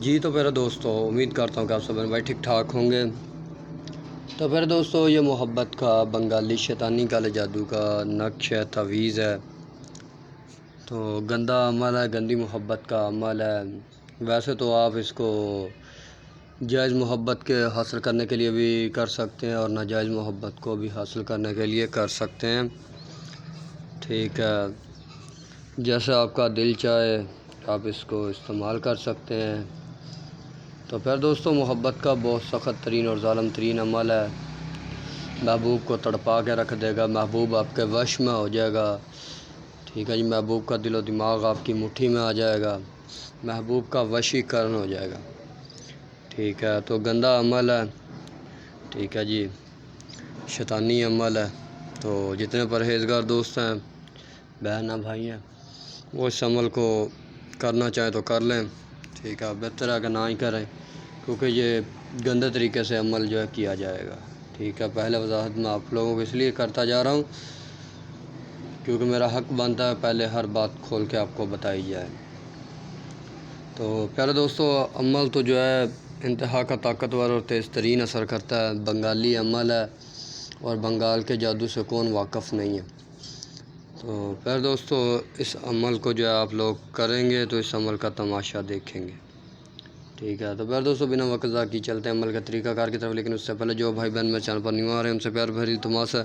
جی تو پھر دوستو امید کرتا ہوں کہ آپ سب بھائی ٹھیک ٹھاک ہوں گے۔ تو پھر دوستو یہ محبت کا بنگالی شیطانی کالے جادو کا نقش ہے، تعویذ ہے، تو گندا عمل ہے، گندی محبت کا عمل ہے۔ ویسے تو آپ اس کو جائز محبت کے حاصل کرنے کے لیے بھی کر سکتے ہیں اور ناجائز محبت کو بھی حاصل کرنے کے لیے کر سکتے ہیں، ٹھیک ہے، جیسے آپ کا دل چاہے آپ اس کو استعمال کر سکتے ہیں۔ تو پھر دوستو محبت کا بہت سخت ترین اور ظالم ترین عمل ہے، محبوب کو تڑپا کے رکھ دے گا، محبوب آپ کے وش میں ہو جائے گا، ٹھیک ہے جی، محبوب کا دل و دماغ آپ کی مٹھی میں آ جائے گا، محبوب کا وشی کرن ہو جائے گا، ٹھیک ہے۔ تو گندا عمل ہے، ٹھیک ہے جی، شیطانی عمل ہے۔ تو جتنے پرہیزگار دوست ہیں، بہن بھائی ہیں، وہ اس عمل کو کرنا چاہیں تو کر لیں، ٹھیک ہے، بہتر ہے کہ نہ ہی کریں، کیونکہ یہ گندے طریقے سے عمل جو ہے کیا جائے گا، ٹھیک ہے۔ پہلے وضاحت میں آپ لوگوں کو اس لیے کرتا جا رہا ہوں کیونکہ میرا حق بنتا ہے پہلے ہر بات کھول کے آپ کو بتائی جائے۔ تو پیارے دوستو عمل تو جو ہے انتہا کا طاقتور اور تیز ترین اثر کرتا ہے، بنگالی عمل ہے اور بنگال کے جادو سے کون واقف نہیں ہے۔ تو پھر دوستو اس عمل کو جو ہے آپ لوگ کریں گے تو اس عمل کا تماشا دیکھیں گے، ٹھیک ہے۔ تو پھر دوستو بنا وقت ضائع کی چلتے ہیں عمل کا طریقہ کار کی طرف، لیکن اس سے پہلے جو بھائی بہن میرے چینل پر نیو آ رہے ہیں ان سے پیار بھری التماس ہے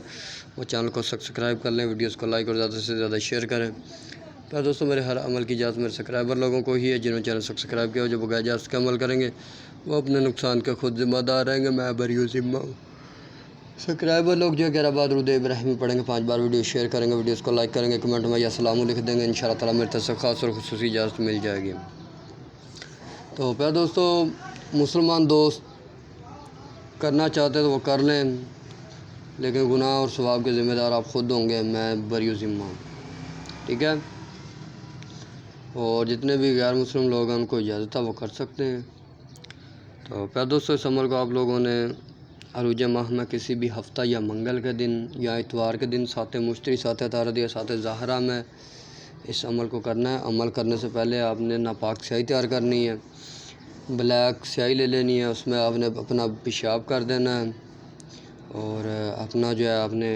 وہ چینل کو سبسکرائب کر لیں، ویڈیوز کو لائک اور زیادہ سے زیادہ شیئر کریں۔ پھر دوستو میرے ہر عمل کی اجازت میرے سبسکرائبر لوگوں کو ہی ہے، جنہوں نے چینل سبسکرائب کیا ہو، جو بغیر اجازت کے عمل کریں گے وہ اپنے نقصان کے خود ذمہ دار رہیں گے، میں بری ذمہ ہوں۔ سبسکرائبر لوگ جو ہے 11 بار درود ابراہیمی پڑھیں گے، 5 بار ویڈیو شیئر کریں گے، ویڈیوز کو لائک کریں گے، کمنٹ میں یا سلام لکھ دیں گے، انشاءاللہ تعالیٰ میری طرف سے خاص اور خصوصی اجازت مل جائے گی۔ تو پھر دوستو مسلمان دوست کرنا چاہتے تو وہ کر لیں، لیکن گناہ اور ثواب کے ذمہ دار آپ خود ہوں گے، میں بری ذمہ ہوں، ٹھیک ہے۔ اور جتنے بھی غیر مسلم لوگ ہیں ان کو اجازت ہے وہ کر سکتے ہیں۔ تو پھر دوستو اس عمل کو آپ لوگوں نے عروج ماہ میں کسی بھی ہفتہ یا منگل کے دن یا اتوار کے دن ساتھ مشتری، ساتھ طارد یا ساتھ ظاہرہ میں اس عمل کو کرنا ہے۔ عمل کرنے سے پہلے آپ نے ناپاک سیاہی تیار کرنی ہے، بلیک سیاہی لے لینی ہے، اس میں آپ نے اپنا پیشاب کر دینا ہے اور اپنا جو ہے آپ نے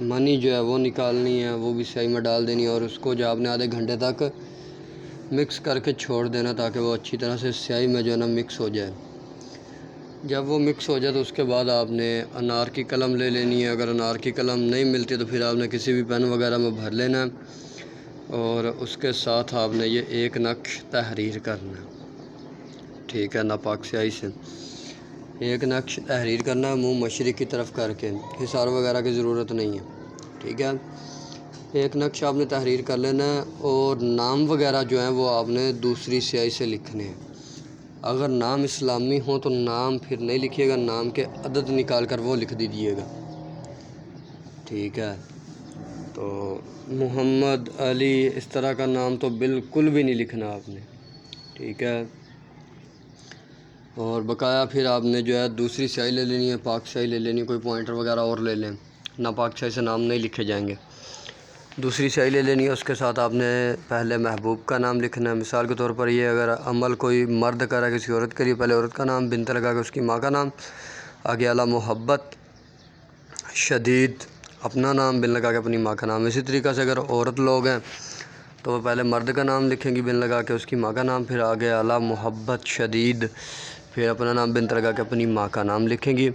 منی جو ہے وہ نکالنی ہے، وہ بھی سیاہی میں ڈال دینی ہے، اور اس کو جو آپ نے آدھے گھنٹے تک مکس کر کے چھوڑ دینا تاکہ وہ اچھی طرح سے سیاہی میں جو ہے نا مکس ہو جائے۔ جب وہ مکس ہو جائے تو اس کے بعد آپ نے انار کی قلم لے لینی ہے، اگر انار کی قلم نہیں ملتی تو پھر آپ نے کسی بھی پین وغیرہ میں بھر لینا ہے، اور اس کے ساتھ آپ نے یہ ایک نقش تحریر کرنا ہے، ٹھیک ہے، ناپاک سیاہی سے ایک نقش تحریر کرنا ہے، منہ مشرق کی طرف کر کے، حصار وغیرہ کی ضرورت نہیں ہے، ٹھیک ہے۔ ایک نقش آپ نے تحریر کر لینا ہے اور نام وغیرہ جو ہیں وہ آپ نے دوسری سیاہی سے لکھنے ہیں۔ اگر نام اسلامی ہوں تو نام پھر نہیں لکھیے گا، نام کے عدد نکال کر وہ لکھ دیجیے گا، ٹھیک ہے۔ تو محمد علی اس طرح کا نام تو بالکل بھی نہیں لکھنا آپ نے، ٹھیک ہے۔ اور بقایا پھر آپ نے جو ہے دوسری سیاہی لے لینی ہے، پاک سیاہی لے لینی ہے، کوئی پوائنٹر وغیرہ اور لے لیں، ناپاک سیاہی سے نام نہیں لکھے جائیں گے۔ دوسری سیاہی لے لینی ہے، اس کے ساتھ آپ نے پہلے محبوب کا نام لکھنا ہے۔ مثال کے طور پر یہ اگر عمل کوئی مرد کر رہا ہے کسی عورت کے لیے، پہلے عورت کا نام، بنت لگا کے اس کی ماں کا نام، آگے اعلیٰ محبت شدید اپنا نام، بن لگا کے اپنی ماں کا نام۔ اسی طریقہ سے اگر عورت لوگ ہیں تو وہ پہلے مرد کا نام لکھیں گی، بن لگا کے اس کی ماں کا نام، پھر آگے اعلیٰ محبت شدید، پھر اپنا نام، بنت لگا کے اپنی ماں کا نام لکھیں گی۔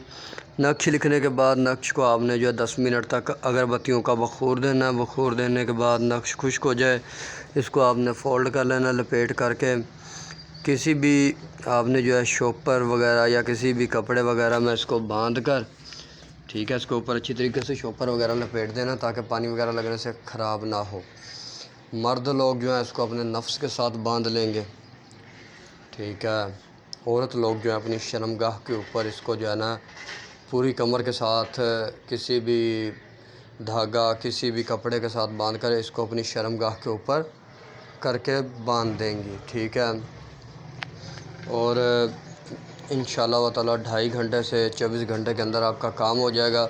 نقش لکھنے کے بعد نقش کو آپ نے جو ہے 10 منٹ تک اگربتیوں کا بخور دینا ہے، بخور دینے کے بعد نقش خشک ہو جائے، اس کو آپ نے فولڈ کر لینا، لپیٹ کر کے کسی بھی آپ نے جو ہے شوپر وغیرہ یا کسی بھی کپڑے وغیرہ میں اس کو باندھ کر، ٹھیک ہے، اس کے اوپر اچھی طریقے سے شوپر وغیرہ لپیٹ دینا تاکہ پانی وغیرہ لگنے سے خراب نہ ہو۔ مرد لوگ جو ہیں اس کو اپنے نفس کے ساتھ باندھ لیں گے، ٹھیک ہے۔ عورت لوگ جو ہے اپنی شرمگاہ کے اوپر اس کو جو ہے نا پوری کمر کے ساتھ کسی بھی دھاگا، کسی بھی کپڑے کے ساتھ باندھ کر اس کو اپنی شرمگاہ کے اوپر کر کے باندھ دیں گی، ٹھیک ہے۔ اور انشاءاللہ تعالیٰ 2.5 گھنٹے سے 24 گھنٹے کے اندر آپ کا کام ہو جائے گا۔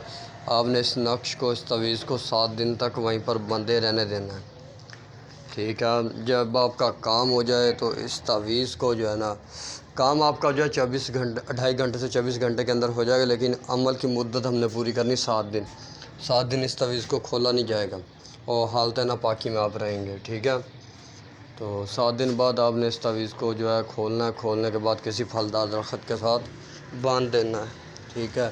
آپ نے اس نقش کو، اس تعویذ کو 7 دن تک وہیں پر بندھے رہنے دینا ہے، ٹھیک ہے۔ جب آپ کا کام ہو جائے تو اس تعویذ کو جو ہے نا کام آپ کا جو ہے 2.5 گھنٹے سے 24 گھنٹے کے اندر ہو جائے گا، لیکن عمل کی مدت ہم نے پوری کرنی 7 دن۔ 7 دن اس تعویذ کو کھولا نہیں جائے گا اور حالت ناپاکی میں آپ رہیں گے، ٹھیک ہے۔ تو 7 دن بعد آپ نے اس تعویذ کو جو ہے کھولنا ہے، کھولنے کے بعد کسی پھلدار درخت کے ساتھ باندھ دینا ہے، ٹھیک ہے۔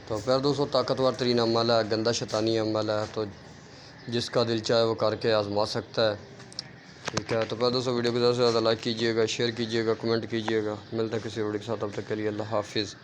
تو پھر دوستو طاقتور ترین عمل ہے، گندا شیطانی عمل ہے، تو جس کا دل چاہے وہ کر کے آزما سکتا ہے، ٹھیک ہے۔ تو پھر دوستو ویڈیو کو زیادہ سے زیادہ لائک کیجیے گا، شیئر کیجیے گا، کمنٹ کیجیے گا۔ ملتا ہے کسی ویڈیو کے ساتھ، تب تک کے لیے اللہ حافظ۔